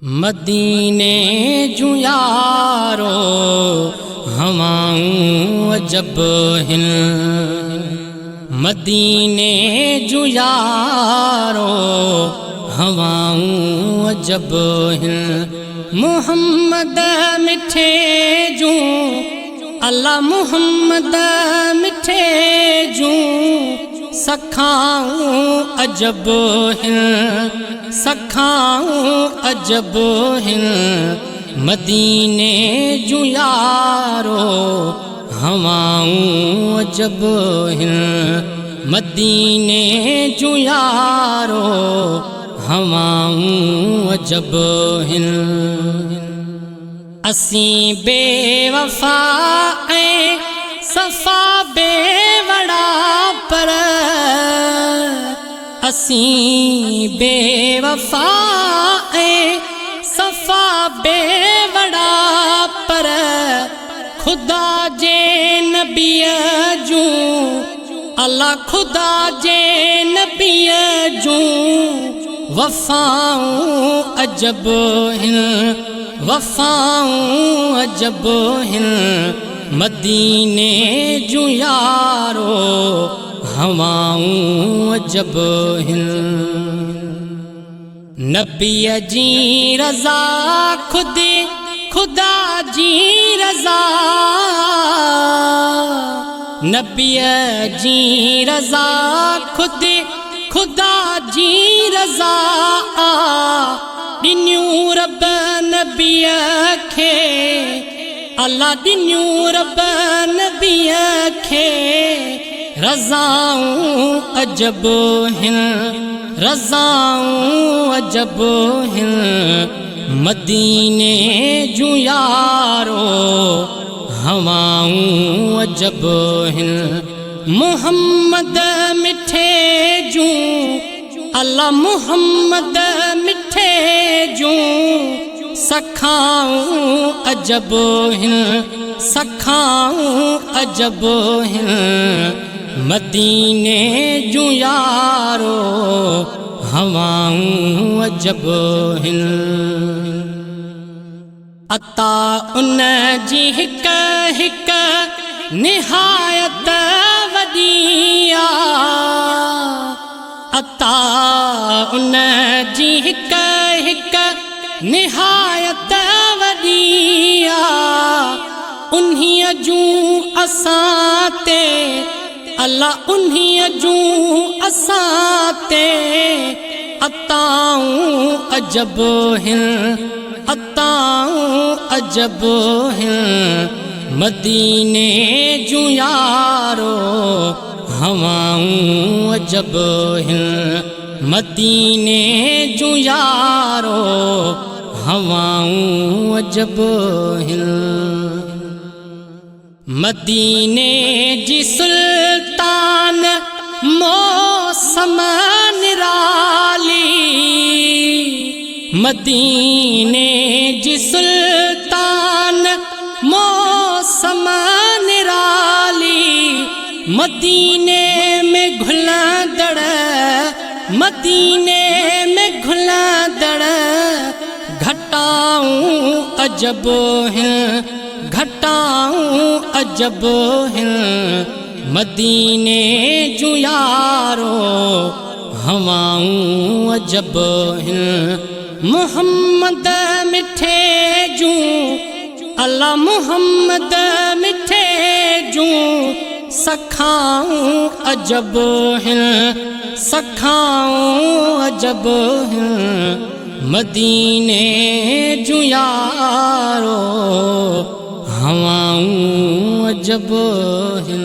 मदीने जू यारो हवाऊं अजब हिन। मदीने जू यारो हवाऊं अजब हिन। मुहम्मद मिठे जू अल्लाह मुहम्मद मिठे जू सखाऊं अजब हिन। सखाऊं अजब हिन। मदीने जू यारो हवाऊं अजब हिन। मदीने जू यारो हवाऊं अजब हिन। असीं बेवफा ऐं सफ़ा बेवड़ा पर असीं बेवफा ऐं सफ़ा बेवड़ा पर खुदा जे नबीअ जूं अल्लाह खुदा जे नबीअ जूं वफ़ाऊं अजब हिन। वफ़ाऊं अजब हिन। मदीने जू यारो हवाऊं अजब हिन। नबीअ जी रज़ा खुद खुदा जी रज़ा। नबीअ जी रज़ा खुद खुदा जी रज़ा। ॾिनियूं रब नबीअ खे अल्लाह ॾिनियूं रब नबीअ खे रज़ाऊं अजब हिन। रज़ाऊं अजब हिन। मदीने जू यारो हवाऊं अजब हिन। मुहम्मद मिठे जू अल्लाह मुहम्मद मिठे जू सखाऊं अजब हिन। सखाऊं अजब हिन। मदीने जू यारो हवाऊं अजब हिन। अता उन जी हिक हिक निहायत वॾी आ। अता उन जी हिक हिक निहायत वॾी आ। उन्हीअ जूं असां ते अल्लाह उन्हीअ जूं असां ते अताऊं अजब हिन। अताऊं अजब हिन। मदीने जू यारो हवाऊं अजब हिन। मदीने जू यारो हवाऊं अजब हिन। मदीने जी सुल्तान मौसम निराली। मदीने जी सुल्तान मौसम निराली। मदीने में घुलंदड़ मदीने में घुलंदड़ घटाऊं अजब हिन। घटाऊं अजब हिन। मदीने जू यारो हवाऊं अजब हिन। मुहम्मद मिठे जू अल्लाह मुहम्मद मिठे जू सखाऊं अजब हिन। सखाऊं अजब हिन। मदीने जू यारो हवाऊं अजब हिन।